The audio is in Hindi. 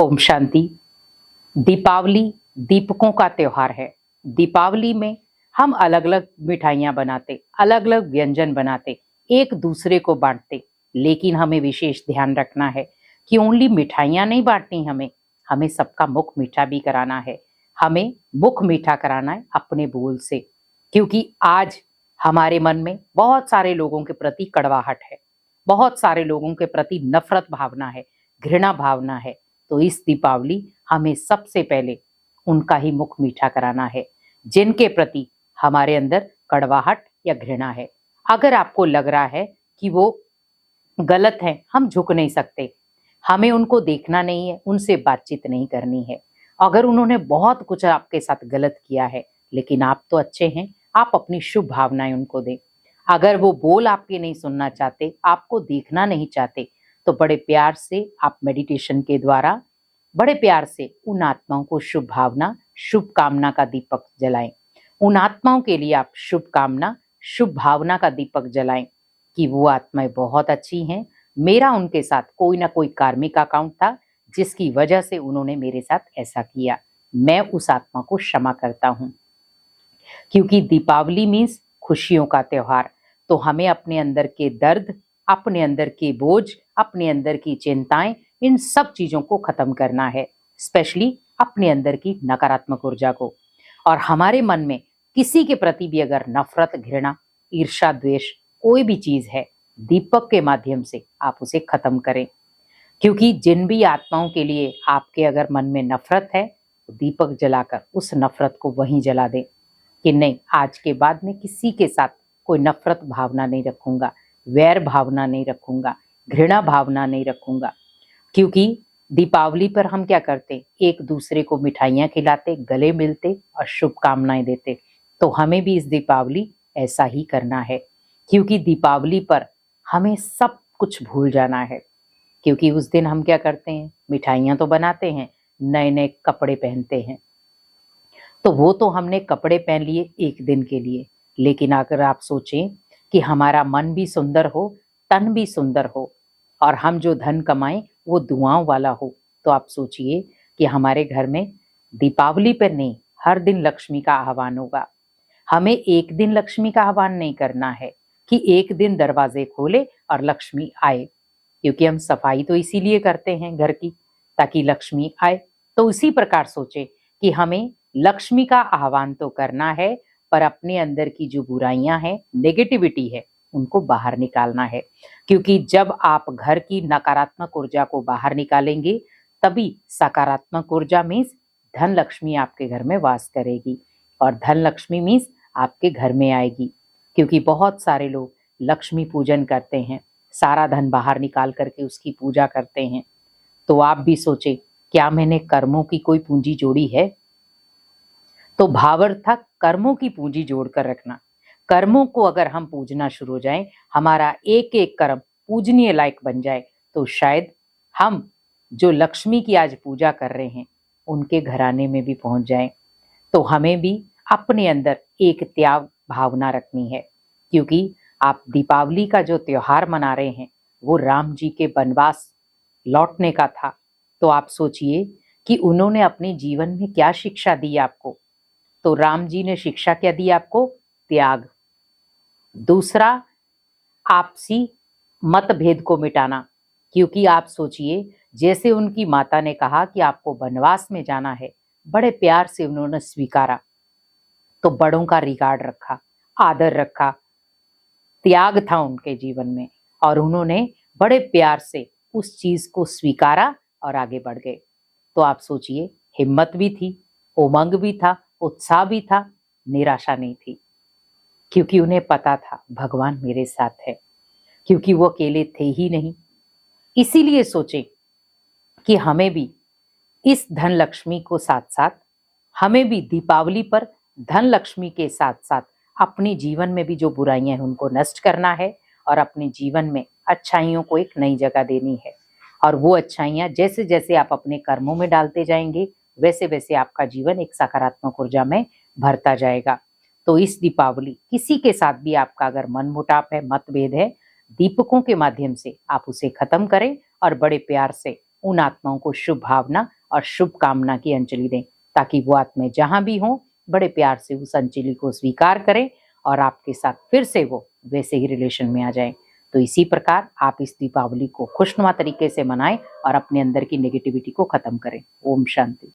ओम शांति। दीपावली दीपकों का त्योहार है। दीपावली में हम अलग अलग मिठाइयाँ बनाते, अलग अलग व्यंजन बनाते, एक दूसरे को बांटते। लेकिन हमें विशेष ध्यान रखना है कि ओनली मिठाइयाँ नहीं बांटनी, हमें सबका मुख मीठा भी कराना है। हमें मुख मीठा कराना है अपने बोल से, क्योंकि आज हमारे मन में बहुत सारे लोगों के प्रति कड़वाहट है, बहुत सारे लोगों के प्रति नफरत भावना है, घृणा भावना है। तो इस दीपावली हमें सबसे पहले उनका ही मुख मीठा कराना है जिनके प्रति हमारे अंदर कड़वाहट या घृणा है। अगर आपको लग रहा है कि वो गलत है, हम झुक नहीं सकते, हमें उनको देखना नहीं है, उनसे बातचीत नहीं करनी है। अगर उन्होंने बहुत कुछ आपके साथ गलत किया है लेकिन आप तो अच्छे हैं, आप अपनी शुभ भावनाएं उनको दें। अगर वो बोल आपके नहीं सुनना चाहते, आपको देखना नहीं चाहते, तो बड़े प्यार से आप मेडिटेशन के द्वारा बड़े प्यार से उन आत्माओं को शुभ भावना, शुभ कामना का दीपक जलाएं। उन आत्माओं के लिए आप शुभ कामना, शुभ भावना का दीपक जलाएं कि वो आत्माएं बहुत अच्छी हैं। मेरा उनके साथ कोई ना कोई कार्मिक अकाउंट था जिसकी वजह से उन्होंने मेरे साथ ऐसा किया। मैं उस आत्मा को क्षमा करता हूँ। क्योंकि दीपावली मीन्स खुशियों का त्योहार। तो हमें अपने अंदर के दर्द, अपने अंदर के बोझ, अपने अंदर की चिंताएं, इन सब चीजों को खत्म करना है, स्पेशली अपने अंदर की नकारात्मक ऊर्जा को। और हमारे मन में किसी के प्रति भी अगर नफरत, घृणा, ईर्ष्या, द्वेष कोई भी चीज है, दीपक के माध्यम से आप उसे खत्म करें। क्योंकि जिन भी आत्माओं के लिए आपके अगर मन में नफरत है, तो दीपक जलाकर उस नफरत को वहीं जला दें कि नहीं, आज के बाद में किसी के साथ कोई नफरत भावना नहीं रखूंगा, वैर भावना नहीं रखूंगा, घृणा भावना नहीं रखूंगा। क्योंकि दीपावली पर हम क्या करते, एक दूसरे को मिठाइयाँ खिलाते, गले मिलते और शुभकामनाएं देते। तो हमें भी इस दीपावली ऐसा ही करना है। क्योंकि दीपावली पर हमें सब कुछ भूल जाना है। क्योंकि उस दिन हम क्या करते हैं, मिठाइयाँ तो बनाते हैं, नए नए कपड़े पहनते हैं। तो वो तो हमने कपड़े पहन लिए एक दिन के लिए, लेकिन अगर आप सोचें कि हमारा मन भी सुंदर हो, तन भी सुंदर हो, और हम जो धन कमाएं वो दुआओं वाला हो, तो आप सोचिए कि हमारे घर में दीपावली पर नहीं, हर दिन लक्ष्मी का आह्वान होगा। हमें एक दिन लक्ष्मी का आह्वान नहीं करना है कि एक दिन दरवाजे खोले और लक्ष्मी आए, क्योंकि हम सफाई तो इसीलिए करते हैं घर की, ताकि लक्ष्मी आए। तो उसी प्रकार सोचे कि हमें लक्ष्मी का आह्वान तो करना है, पर अपने अंदर की जो बुराइयां हैं, नेगेटिविटी है, उनको बाहर निकालना है। क्योंकि जब आप घर की नकारात्मक ऊर्जा को बाहर निकालेंगे, तभी सकारात्मक ऊर्जा मीन्स धन लक्ष्मी आपके घर में वास करेगी, और धन लक्ष्मी मीन्स आपके घर में आएगी। क्योंकि बहुत सारे लोग लक्ष्मी पूजन करते हैं, सारा धन बाहर निकाल करके उसकी पूजा करते हैं। तो आप भी सोचे, क्या मैंने कर्मों की कोई पूंजी जोड़ी है? तो भावार्थ था कर्मों की पूंजी जोड़कर रखना। कर्मों को अगर हम पूजना शुरू हो जाएं, हमारा एक एक कर्म पूजनीय लायक बन जाए, तो शायद हम जो लक्ष्मी की आज पूजा कर रहे हैं उनके घराने में भी पहुंच जाएं। तो हमें भी अपने अंदर एक त्याग भावना रखनी है। क्योंकि आप दीपावली का जो त्योहार मना रहे हैं वो राम जी के वनवास लौटने का था। तो आप सोचिए कि उन्होंने अपने जीवन में क्या शिक्षा दी आपको। तो राम जी ने शिक्षा क्या दी आपको? त्याग। दूसरा, आपसी मतभेद को मिटाना। क्योंकि आप सोचिए, जैसे उनकी माता ने कहा कि आपको वनवास में जाना है, बड़े प्यार से उन्होंने स्वीकारा। तो बड़ों का रिगार्ड रखा, आदर रखा, त्याग था उनके जीवन में, और उन्होंने बड़े प्यार से उस चीज को स्वीकारा और आगे बढ़ गए। तो आप सोचिए, हिम्मत भी थी, उमंग भी था, उत्साह भी था, निराशा नहीं थी। क्योंकि उन्हें पता था भगवान मेरे साथ है, क्योंकि वो अकेले थे ही नहीं। इसीलिए सोचे कि हमें भी इस धन लक्ष्मी को साथ साथ, हमें भी दीपावली पर धन लक्ष्मी के साथ साथ अपने जीवन में भी जो बुराइयां हैं उनको नष्ट करना है, और अपने जीवन में अच्छाइयों को एक नई जगह देनी है। और वो अच्छाइयां जैसे जैसे आप अपने कर्मों में डालते जाएंगे, वैसे वैसे आपका जीवन एक सकारात्मक ऊर्जा में भरता जाएगा। तो इस दीपावली किसी के साथ भी आपका अगर मनमुटाव है, मतभेद है, दीपकों के माध्यम से आप उसे खत्म करें और बड़े प्यार से उन आत्माओं को शुभ भावना और शुभ कामना की अंजलि दें, ताकि वो आत्माएं जहां भी हों बड़े प्यार से उस अंजलि को स्वीकार करें और आपके साथ फिर से वो वैसे ही रिलेशन में आ जाएं। तो इसी प्रकार आप इस दीपावली को खुशनुमा तरीके से मनाएं और अपने अंदर की नेगेटिविटी को खत्म करें। ओम शांति।